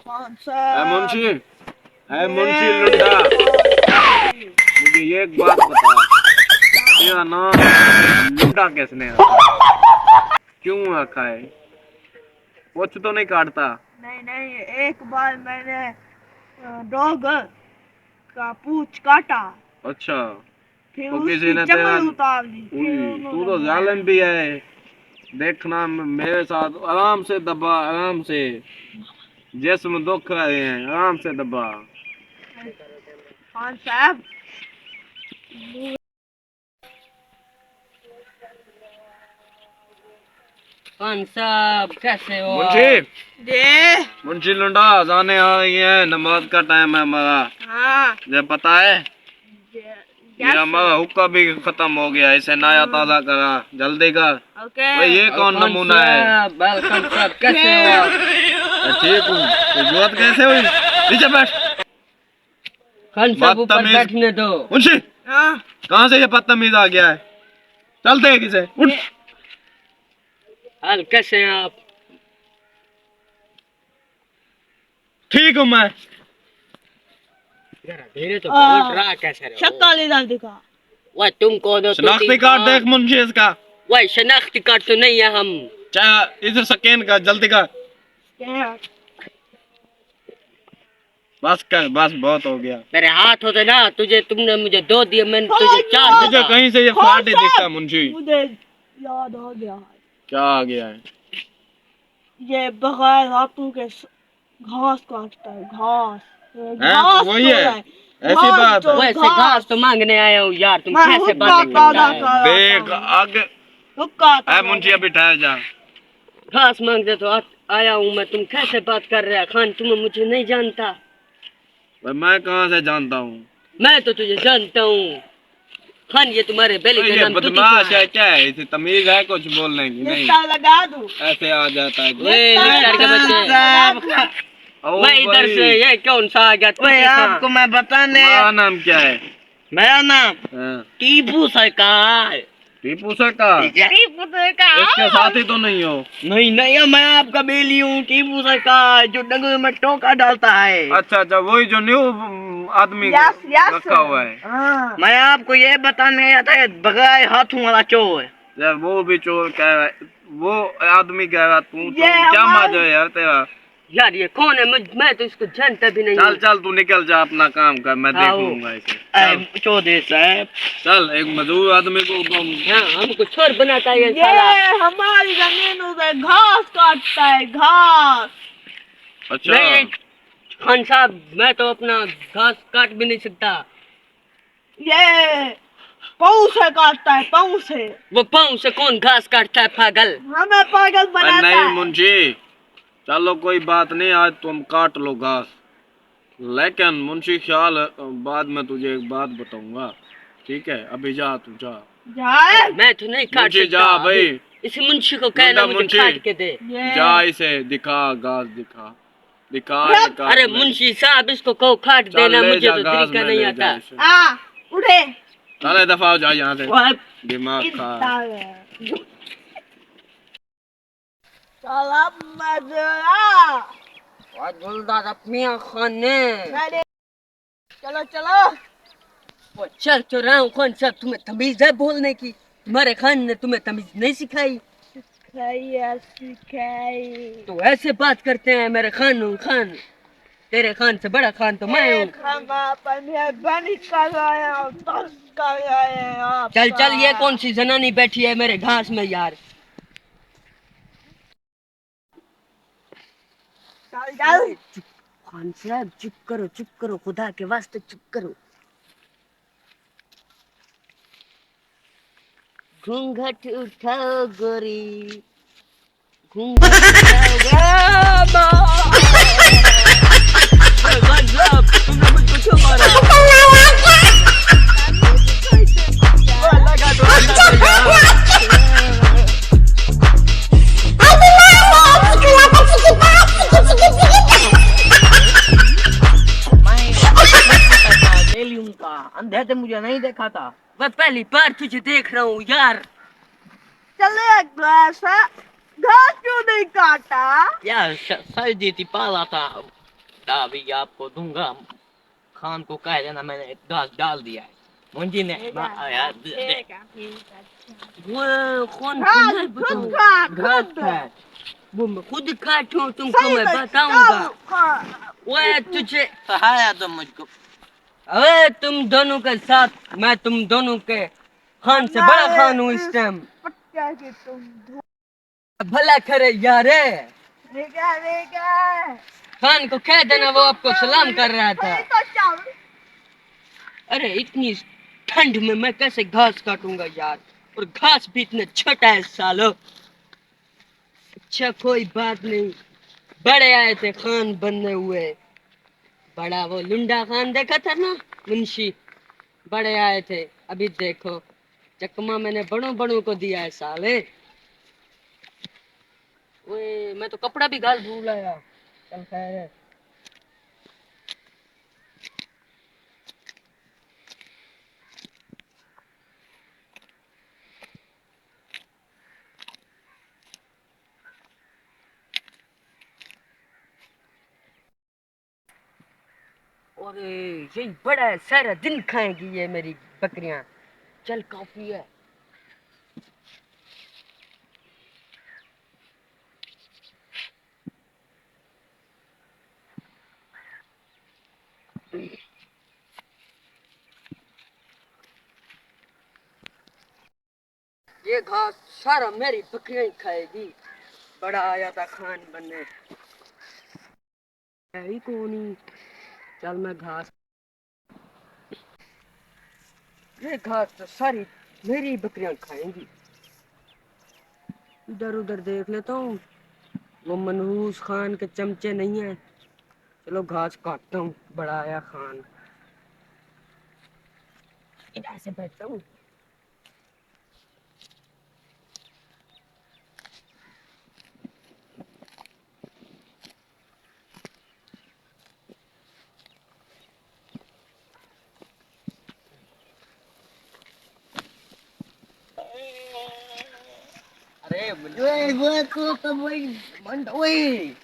कौन सा? मुंशी, है मुंशी लुंडा, मुझे ये एक बात बता, तेरा नाम लुंडा किसने रखा? क्यों रखा है? कुछ तो नहीं काटता? नहीं, एक बार मैंने डॉग का पूंछ काटा। अच्छा, फिर तो उसकी किसी ने तेरा चमड़ी उतार ली। तू तो जालिम भी है। देखना मेरे साथ आराम से दबा, आराम से, जिस्म दुख रहे हैं, आराम से दबा। खान साहब, खान साहब कैसे हो? मुंशी लुंडा, जाने आ रही है, नमाज का टाइम है हमारा। हाँ, ये पता है, ये हमारा हुक्का भी खत्म हो गया, इसे नया ताजा करा, जल्दी कर। ओके। ये कौन नमूना है? खान साहब कैसे हो आप? ठीक हूँ। जरूरत कैसे हुई? नीचे बैठ। खान साहब ऊपर बदतमीज। बैठने दो। मुंशी, हाँ, कहाँ से ये बदतमीज आ गया है? चलते हैं किसे। उठ। हाल कैसे हैं आप? ठीक हूँ मैं। धीरे तो बोल रहा कैसे रहो? शक्ल इधर दिखा। वह तुमको दो शनाख्ती कार्ड देख मुंशी इसका। वह शनाख्ती कार्ड तो नहीं है हम। चाहे इधर स्कैन कर, जल्दी कर। बस कर, बस बहुत हो गया। मेरे हाथ होते ना, तुमने मुझे 2 दिए, मैंने तुझे 4 मुझे दिया। कहीं से ये फ्लैट ही दिखता मुंशी। मुझे याद आ गया है। क्या आ गया है? ये बगैर हाथों के घास काटता है। घास वही है, ऐसी बात है। वैसे घास तो मांगने आया हूँ यार, तुम मैं कैसे हुक्का बातें करता है? काटा देख आगे। हुक्का मुंशी अभी ठहर जा। घास मांगते तो आया हूँ मैं, तुम कैसे बात कर रहे हो? खान तुम मुझे नहीं जानता। मैं कहाँ से जानता हूँ? मैं तो तुझे जानता हूँ। खान ये तुम्हारे बेली का ये नाम बदमाश है क्या है? इसे तमीज है कुछ बोलने की? नहीं, लगा दूं। ऐसे आ जाता है। निस्तर के बच्चे। मैं इधर से, ये कौन सा आ गया? आपको मैं बताने। तुम्हारा नाम क्या है? मेरा नाम हाँ। टीपू सरकार। टीपू सरकार? इसके साथी तो नहीं हो? नहीं, मैं आपका बेली हूँ। टीपू सरकार जो डंगल में टोका डालता है। अच्छा, वही जो न्यू आदमी रखा हुआ है। मैं आपको ये बताने आया था, बगैर हाथों वाला चोर। यार वो भी चोर कह रहा है, वो आदमी कह रहा, तू तो क्या माजो है यार तेरा? यार ये कौन है? मैं तो इसको जानता भी नहीं। चल तू निकल जा, अपना काम कर, मैं देख लूंगा इसे। चौधरी साहब, चल, एक मजदूर आदमी को हमको चोर बनाता है ये साला। हमारी जमीनों से घास काटता है। घास। अच्छा। नहीं खान साहब, मैं तो अपना घास काट भी नहीं सकता। ये पाँव से काटता है, पाँव से। वो पाँव से कौन घास काटता है पागल? हमें पागल बनाता नहीं है। मुंशी, चलो कोई बात नहीं, आज तुम काट लो घास, लेकिन मुंशी ख्याल बाद में तुझे एक बात बताऊंगा, ठीक है? अभी जा, तू जा। जाए? मैं तो नहीं काट सकता। जा भाई, इस मुंशी को कहना मुझे काट के दे। जा, इसे दिखा घास, दिखा। अरे मुंशी साहब, इसको कहो काट देना, मुझे तो तरीका नहीं आता। उठे। चले दफा हो जा यहाँ से, दिमाग खा। सलाम मजरा। गुलदार मियां खान ने। चलो। वो चल तो रहा हूँ। खान साहब, तुम्हें तमीज है बोलने की? तुम्हारे खान ने तुम्हें तमीज नहीं सिखाई? सिखाई। तो ऐसे बात करते हैं? मेरे खान हूँ खान, तेरे खान से बड़ा खान तो मैं हूँ। चल, ये कौन सी जनानी बैठी है मेरे घास में यार? चल। खान साहब चुप करो, खुदा के वास्ते चुप करो। घूंघट उठाओ गोरी, घूंघट उठाओ। खान साहब, तुमने मुझको क्यों मारा? लगा दो। अंधे से मुझे नहीं देखा था, मैं पहली बार तुझे देख रहा हूँ यार। चले घास क्यों नहीं काटा? यार सर्दी थी, पाला था, बता भी आपको दूंगा। खान को कह देना मैंने घास डाल दिया है। मुंशी ने ठीक है यार ठीक है ठीक है। वो कौन घास तुम्हें खुद बताऊं? खा घास खुद। खा। वो मैं खुद काटूं तुमको सही मैं में बताऊंगा। सब खा। वो तुझे सहाया तो मुझको। अरे तुम दोनों के साथ मैं तुम दोनों के खान से बड़ा खान हूँ इस टाइम। पट्टा के तुम भला करे यारे। ठीक है। खान को कह देना वो आपको सलाम कर रहा था। सही तो चल। अरे इतनी ठंड में मैं कैसे घास काटूंगा यार, और घास भी इतना छोटा है सालो। अच्छा कोई बात नहीं, बड़े आए थे खान बनने हुए। बड़ा वो लुंडा खान देखा था ना, मुंशी, बड़े आए थे। अभी देखो चकमा मैंने बड़ों बड़ों को दिया है साले। ओए मैं तो कपड़ा भी घाल भूल आया। चल खैर है। और ये बड़ा है, सारा दिन खाएंगी ये मेरी बकरियां। चल काफी है। ये घास सारा मेरी बकरियां ही खाएगी। बड़ा आया था खान बनने, है ही कौन ही। चल मैं घास, ये घास तो सारी मेरी बकरियां खाएंगी। इधर उधर देख लेता हूँ, वो मनहूस खान के चमचे नहीं है। चलो घास काटता हूँ। बड़ा आया खान, इधर से बैठता हूँ। अरे वो तो वही वही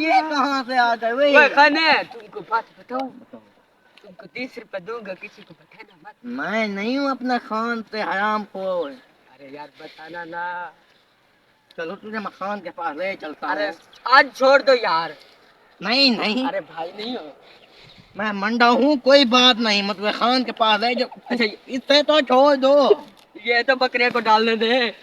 ये कहाँ से आ गए ओए वही। खाने, तुमको बात बताऊं? तुमको 30 रुपए दूंगा, किसी को बताना मत। मैं नहीं हूँ अपना खान से हराम खोर। अरे यार बताना ना। चलो तुझे मैं खान के पास ले चलता अरे हूँ। आज छोड़ दो यार। नहीं नहीं, अरे भाई नहीं हो। मैं मंडा हूँ, कोई बात नहीं, मतलब खान के पास ले जो। अच्छा इसे तो छोड़ दो। ये तो बकरिया को डालने दे।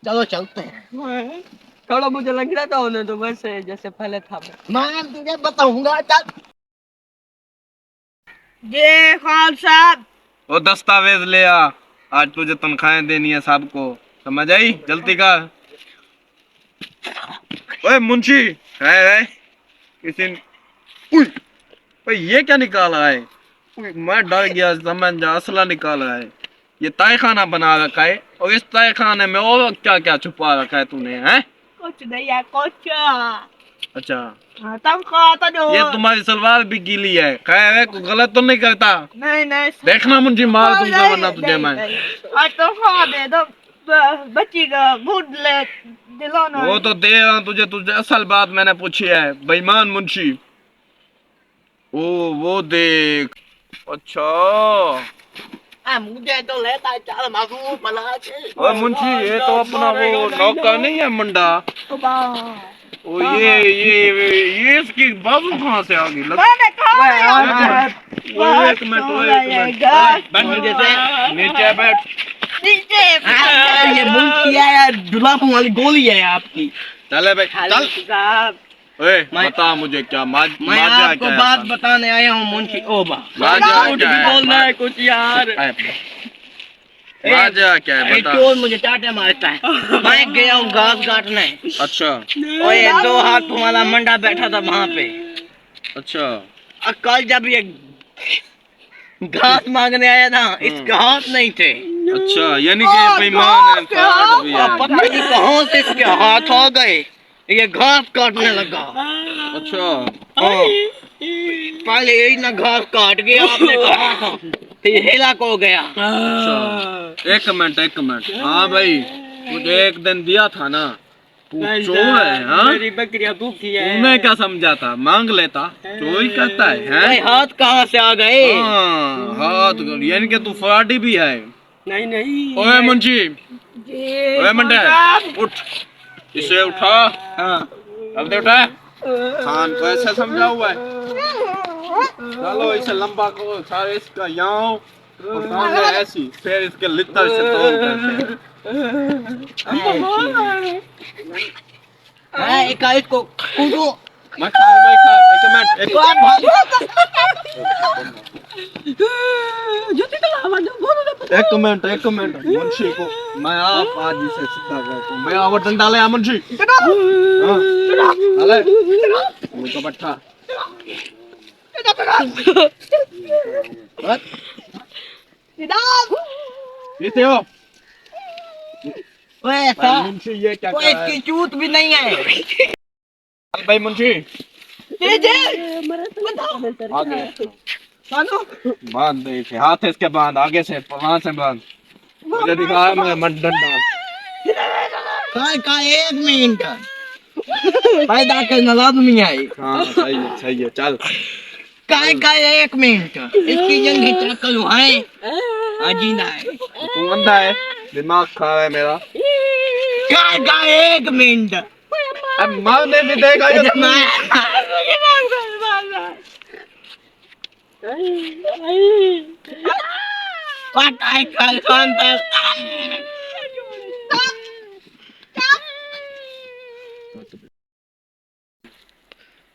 चलो चलते हैं। थोड़ा मुझे लग रहा था होने तो वैसे जैसे पहले था। मैं तुझे बताऊंगा। चल ये खान साहब। वो दस्तावेज ले आ, आज तुझे तनख्वाहें देनी है सबको, समझ आई? जल्दी कर। ओए मुंशी, है किसी उई, ओए ये क्या निकाल रहा है? उई, मैं डर गया, समझ जा असला निकाल रहा है। ये तय खाना बना रखा है, और इस तय खाने में और क्या क्या छुपा रखा है तूने, हैं? कुछ नहीं है कुछ। अच्छा, तुम खाता जो। ये तुम्हारी सलवार भी गीली है, खैर है, कोई गलत तो नहीं करता? नहीं देखना मुंशी, मार दूंगा वरना तुझे मैं। आज तो खा दे दो। बच्ची का मूड ले दिलाना। वो तो दे रहा हूं तुझे, तुझे असल बात मैंने पूछी है, बेईमान मुंशी। ओ वो देख, अच्छा। मुझे तो लेता है, चल मारू बला के। ओए मुंशी, ये तो अपना वो नौका नहीं है मुंडा। ओ ये इसकी बाजू कहाँ से आ गई? मैंने खाया। वो एक मिनट, वो एक मिनट, बैठ नीचे से, नीचे बैठ। नीचे ये मुंशी है यार, जुलाफों वाली गोली है आपकी। चले भाई चल। साहब। ओए बता मुझे क्या मैं माजा आपको क्या है? बात बताने आया हूँ मुंशी ओबा। माजा झूठ क्या भी है? बोलना है कुछ यार। माजा क्या है एक बता। चोर मुझे चाटे मारता है। मैं गया हूँ घास काटने, अच्छा और ये 2 हाथ वाला मंडा बैठा था वहाँ पे। अच्छा और कल जब ये घास मांगने आया था, इसके हाथ नहीं थे। अच्छा, यानी कि ये बेईमान है, फ्रॉड भी और है। पता नहीं कहाँ से इसके हाथ आ गए, ये घास काटने लगा। अच्छा हाँ, पहले यही ना घास काट गया, आपने कहा था, फिर हिला को गया। अच्छा, एक मिनट एक मिनट। हाँ भाई, मुझे एक दिन दिया था ना, तू चोर है हाँ? मेरी बकरियां भूखी है। तूने क्या समझा था मांग लेता चोरी करता है भाई हैं? हाथ कहाँ से आ गए? हाँ हाथ यानी कि तू फराडी भी है। नहीं नहीं ओए मुंशी जी ओए मंडे उठ इसे उठा। हाँ अब दे उठा खान को ऐसा समझा हुआ है। चलो इसे लंबा करो सारे इसका यहाँ और टांगे ऐसी फिर इसके लितर से तोड़ करते हाँ, एक को कूदो। मैं खा भाई खा एक मिनट एक मिनट मुंशी को मैं आप आज इसे सीधा करता हूँ। मैं आवर डंडा ले आ मुंशी हाँ अले मुझको बैठा इसे हो ओए भाई मुंशी ये क्या कोई कर रहा इसकी है चूत भी नहीं है। भाई मुंशी आगे बांध दे इसे हाथ इसके बांध आगे से वहां से बांध मुझे दिखा मैं मत डंडा का 1 मिनट पैदा करना लाजमी है। हाँ सही है चल का 1 मिनट इसकी जंगी चक्कर है अजीना है। तू अंधा है दिमाग खा है मेरा का 1 मिनट अब मारने भी देगा ये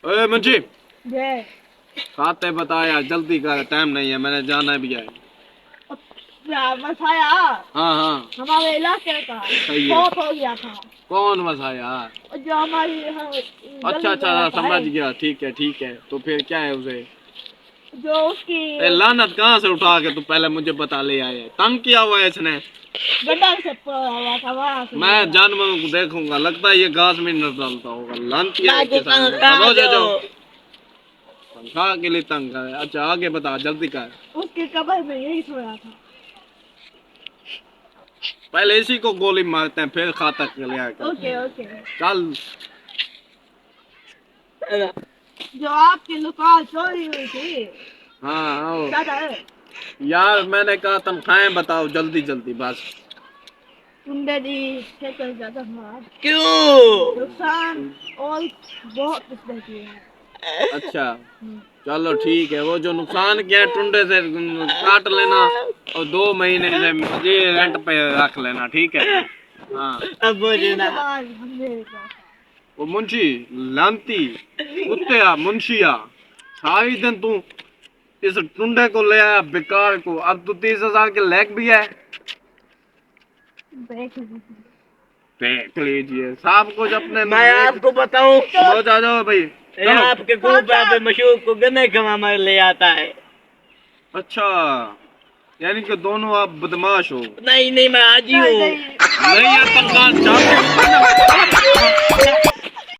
ओए मुंशी जय खाते बताया जल्दी कर टाइम नहीं है मैंने जाना भी है। मसाया हाँ हमारे इलाके का सही है। बहुत हो गया था कौन मसाया और जो हमारी अच्छा समझ गया ठीक है तो फिर क्या है उसे जो उसकी लानत कहाँ से उठा के तू पहले मुझे बता ले आए तंग किया हुआ है इसने गड्ढा से हुआ था वहाँ से मैं जानवरों को देखूंगा लगता है ये घास में न डालता होगा लानतिया तंखा के लिए तंग कर अच्छा आगे बता जल्दी कर उसके कब्र में यही सोया था। पहले इसी को गोली मारते हैं फिर खाता के लिए ओके चल जो आपकी दुकान चोरी हुई थी हाँ क्या था यार मैंने कहा तनख्वाहें बताओ जल्दी बस तुमने दी सेकंड ज्यादा मार क्यों? नुकसान और बहुत कुछ किया है। अच्छा चलो ठीक है वो जो नुकसान किया है टुंडे से काट लेना और 2 महीने से मुझे रेंट पे रख लेना ठीक है। हाँ अब मुझे ना वो मुंशी लांती कुत्ते मुंशिया सारी दिन तू इस टुंडे को ले आया बेकार को अब तू 30,000 के लैक भी है देख लीजिए सब कुछ अपने मैं आपको बताऊं हो जाओ भाई ये आपके ग्रुप पे मशहूर को गन्ने कमा मार ले आता है। अच्छा यानी कि दोनों आप बदमाश हो। नहीं मैं आज ही हूँ। नहीं यार तनख्वाह